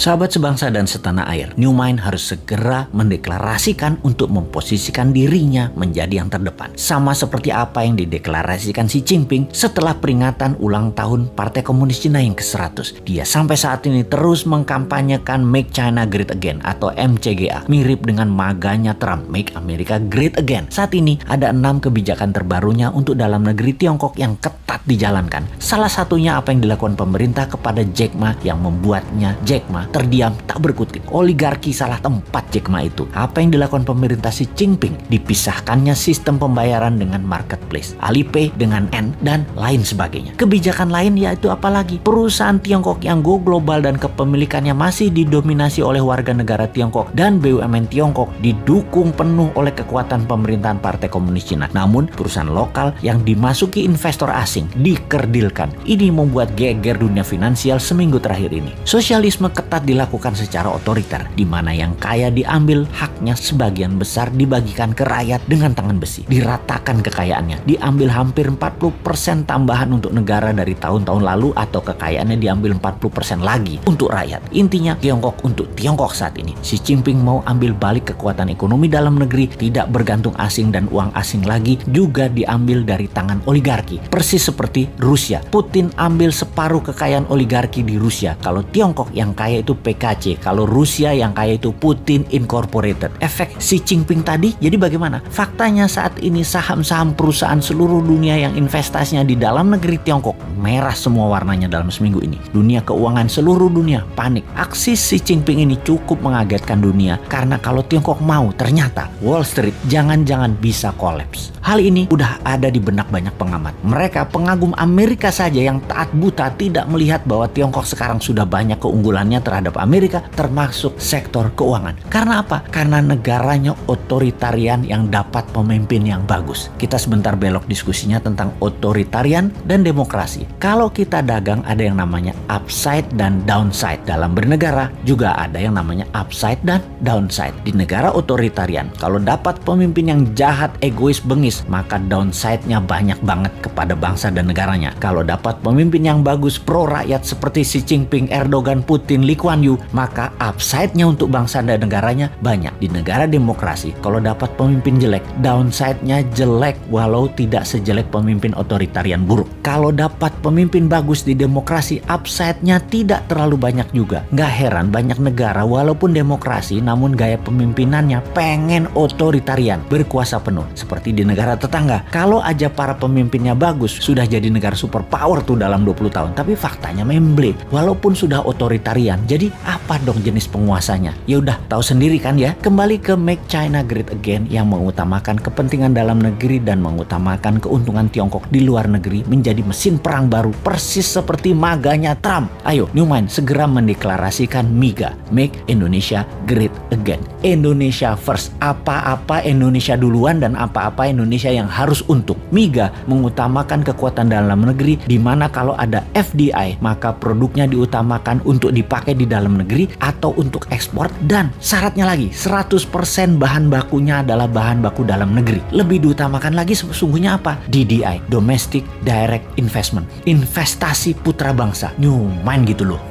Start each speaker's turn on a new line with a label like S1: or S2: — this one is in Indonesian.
S1: Sahabat sebangsa dan setanah air, New Mind harus segera mendeklarasikan untuk memposisikan dirinya menjadi yang terdepan. Sama seperti apa yang dideklarasikan Xi Jinping setelah peringatan ulang tahun Partai Komunis Cina yang ke-100. Dia sampai saat ini terus mengkampanyekan Make China Great Again atau MCGA, mirip dengan maganya Trump, Make America Great Again. Saat ini ada 6 kebijakan terbarunya untuk dalam negeri Tiongkok yang ketat dijalankan. Salah satunya apa yang dilakukan pemerintah kepada Jack Ma yang membuatnya Jack Ma terdiam tak berkutik. Oligarki salah tempat Jack Ma itu. Apa yang dilakukan pemerintah Xi Jinping? Dipisahkannya sistem pembayaran dengan marketplace, Alipay dengan N dan lain sebagainya. Kebijakan lain yaitu apalagi? Perusahaan Tiongkok yang go global dan kepemilikannya masih didominasi oleh warga negara Tiongkok dan BUMN Tiongkok didukung penuh oleh kekuatan pemerintahan Partai Komunis Cina. Namun perusahaan lokal yang dimasuki investor asing dikerdilkan. Ini membuat geger dunia finansial seminggu terakhir ini. Sosialisme ketat dilakukan secara otoriter, di mana yang kaya diambil haknya, sebagian besar dibagikan ke rakyat dengan tangan besi. Diratakan kekayaannya, diambil hampir 40% tambahan untuk negara dari tahun-tahun lalu, atau kekayaannya diambil 40% lagi untuk rakyat. Intinya Tiongkok untuk Tiongkok saat ini. Xi Jinping mau ambil balik kekuatan ekonomi dalam negeri, tidak bergantung asing dan uang asing lagi, juga diambil dari tangan oligarki. Persis seperti Rusia. Putin ambil separuh kekayaan oligarki di Rusia. Kalau Tiongkok yang kaya itu PKC, kalau Rusia yang kaya itu Putin Incorporated. Efek Xi Jinping tadi, jadi bagaimana? Faktanya saat ini saham-saham perusahaan seluruh dunia yang investasinya di dalam negeri Tiongkok merah semua warnanya dalam seminggu ini. Dunia keuangan seluruh dunia panik. Aksi Xi Jinping ini cukup mengagetkan dunia, karena kalau Tiongkok mau, ternyata Wall Street jangan-jangan bisa kolaps. Hal ini udah ada di benak banyak pengamat. Mereka pengagum Amerika saja yang taat buta tidak melihat bahwa Tiongkok sekarang sudah banyak keunggulannya terhadap Amerika, termasuk sektor keuangan. Karena apa? Karena negaranya otoritarian yang dapat pemimpin yang bagus. Kita sebentar belok diskusinya tentang otoritarian dan demokrasi. Kalau kita dagang ada yang namanya upside dan downside. Dalam bernegara juga ada yang namanya upside dan downside. Di negara otoritarian, kalau dapat pemimpin yang jahat, egois, bengis, maka downside-nya banyak banget kepada bangsa dan negaranya. Kalau dapat pemimpin yang bagus, pro rakyat seperti Xi Jinping, Erdogan, Putin, Lee Kuan Yew, maka upside-nya untuk bangsa dan negaranya banyak. Di negara demokrasi, kalau dapat pemimpin jelek, downside-nya jelek walau tidak sejelek pemimpin otoritarian buruk. Kalau dapat pemimpin bagus di demokrasi, upside-nya tidak terlalu banyak juga. Nggak heran banyak negara walaupun demokrasi namun gaya pemimpinannya pengen otoritarian, berkuasa penuh. Seperti di negara tetangga, kalau aja para pemimpinnya bagus, sudah jadi negara superpower tuh dalam 20 tahun. Tapi faktanya memble, walaupun sudah otoritarian. Jadi apa dong jenis penguasanya? Ya udah tahu sendiri kan ya. Kembali ke Make China Great Again yang mengutamakan kepentingan dalam negeri dan mengutamakan keuntungan Tiongkok di luar negeri menjadi mesin perang baru, persis seperti maganya Trump. Ayo New Mind segera mendeklarasikan MIGA, Make Indonesia Great Again. Indonesia first. Apa-apa Indonesia duluan dan apa-apa Indonesia yang harus untung. MIGA mengutamakan kekuatan dalam negeri, di mana kalau ada FDI maka produknya diutamakan untuk dipakai di dalam negeri atau untuk ekspor, dan syaratnya lagi 100% bahan bakunya adalah bahan baku dalam negeri. Lebih diutamakan lagi sesungguhnya apa? DDI, Domestic Direct Investment, investasi putra bangsa. New Mind gitu loh.